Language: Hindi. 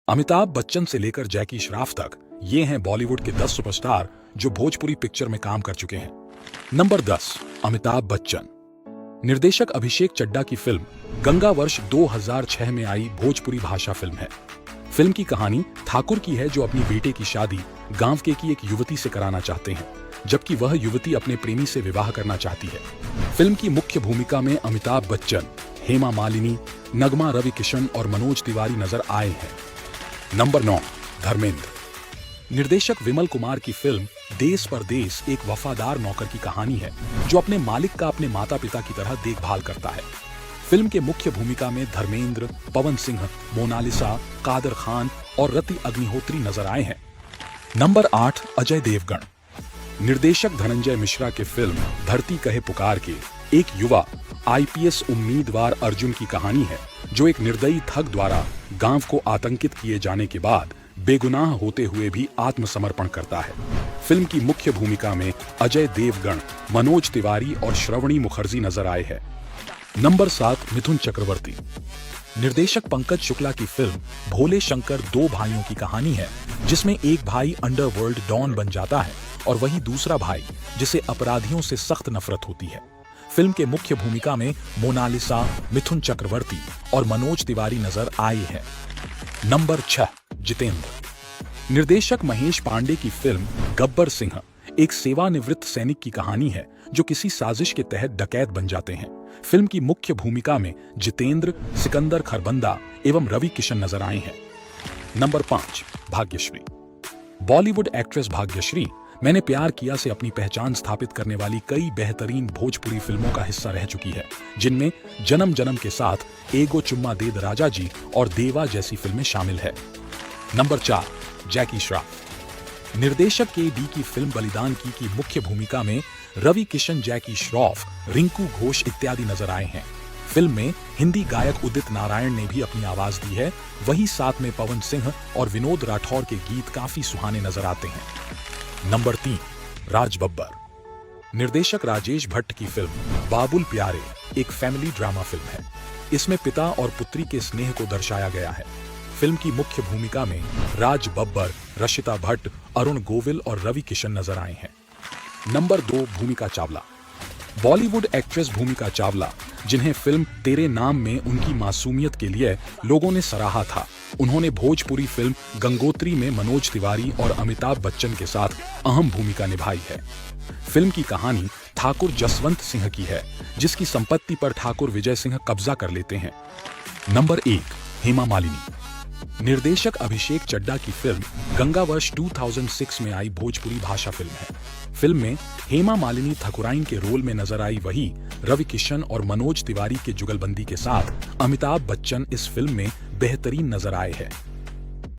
अमिताभ बच्चन से लेकर जैकी श्रॉफ तक ये हैं बॉलीवुड के 10 सुपरस्टार जो भोजपुरी पिक्चर में काम कर चुके हैं। नंबर 10, अमिताभ बच्चन। निर्देशक अभिषेक चड्ढा की फिल्म गंगा वर्ष 2006 में आई भोजपुरी भाषा फिल्म है। फिल्म की कहानी ठाकुर की है जो अपनी बेटे की शादी गांव के की एक युवती से कराना चाहते हैं, जबकि वह युवती अपने प्रेमी से विवाह करना चाहती है। फिल्म की मुख्य भूमिका में अमिताभ बच्चन, हेमा मालिनी, नगमा रविकिशन और मनोज तिवारी नजर आए हैं। नंबर 9, धर्मेंद्र। निर्देशक विमल कुमार की फिल्म देश परदेश एक वफादार नौकर की कहानी है जो अपने मालिक का अपने माता पिता की तरह देखभाल करता है। फिल्म के मुख्य भूमिका में धर्मेंद्र, पवन सिंह, मोनालिसा, कादर खान और रति अग्निहोत्री नजर आए हैं। नंबर 8, अजय देवगन। निर्देशक धनंजय मिश्रा की फिल्म धरती कहे पुकार के एक युवा आईपीएस उम्मीदवार अर्जुन की कहानी है जो एक निर्दयी ठग द्वारा गांव को आतंकित किए जाने के बाद बेगुनाह होते हुए भी आत्मसमर्पण करता है। फिल्म की मुख्य भूमिका में अजय देवगन, मनोज तिवारी और श्रवणी मुखर्जी नजर आए हैं। नंबर 7, मिथुन चक्रवर्ती। निर्देशक पंकज शुक्ला की फिल्म भोले शंकर दो भाइयों की कहानी है जिसमें एक भाई अंडरवर्ल्ड डॉन बन जाता है और वही दूसरा भाई जिसे अपराधियों से सख्त नफरत होती है। फिल्म के मुख्य भूमिका में मोनालिसा, मिथुन चक्रवर्ती और मनोज तिवारी नजर आए हैं। नंबर 6, जितेंद्र। निर्देशक महेश पांडे की फिल्म गब्बर सिंह एक सेवानिवृत्त सैनिक की कहानी है जो किसी साजिश के तहत डकैत बन जाते हैं। फिल्म की मुख्य भूमिका में जितेंद्र, सिकंदर खरबंदा एवं रवि किशन नजर आए हैं। नंबर 5, भाग्यश्री। बॉलीवुड एक्ट्रेस भाग्यश्री मैंने प्यार किया से अपनी पहचान स्थापित करने वाली कई बेहतरीन भोजपुरी फिल्मों का हिस्सा रह चुकी है, जिनमें जन्म जन्म के साथ एगो चुम्मा दे द राजा जी और देवा जैसी फिल्में शामिल है। नंबर 4, जैकी श्रॉफ। निर्देशक के.डी. की फिल्म बलिदान की मुख्य भूमिका में रवि किशन, जैकी श्रॉफ, रिंकू घोष इत्यादि नजर आए हैं। फिल्म में हिंदी गायक उदित नारायण ने भी अपनी आवाज दी है, वही साथ में पवन सिंह और विनोद राठौर के गीत काफी सुहाने नजर आते हैं। नंबर 3, राज बब्बर। निर्देशक राजेश भट्ट की फिल्म बाबुल प्यारे एक फैमिली ड्रामा फिल्म है। इसमें पिता और पुत्री के स्नेह को दर्शाया गया है। फिल्म की मुख्य भूमिका में राज बब्बर, रशिता भट्ट, अरुण गोविल और रवि किशन नजर आए हैं। नंबर 2, भूमिका चावला। बॉलीवुड एक्ट्रेस भूमिका चावला, जिन्हें फिल्म तेरे नाम में उनकी मासूमियत के लिए लोगों ने सराहा था, उन्होंने भोजपुरी फिल्म गंगोत्री में मनोज तिवारी और अमिताभ बच्चन के साथ अहम भूमिका निभाई है। फिल्म की कहानी ठाकुर जसवंत सिंह की है, जिसकी संपत्ति पर ठाकुर विजय सिंह कब्जा कर लेते हैं। नंबर 1, हेमा मालिनी। निर्देशक अभिषेक चड्ढा की फिल्म गंगा वर्ष 2006 में आई भोजपुरी भाषा फिल्म है। फिल्म में हेमा मालिनी ठकुराइन के रोल में नजर आई वही रवि किशन और मनोज तिवारी के जुगलबंदी के साथ अमिताभ बच्चन इस फिल्म में बेहतरीन नजर आए हैं।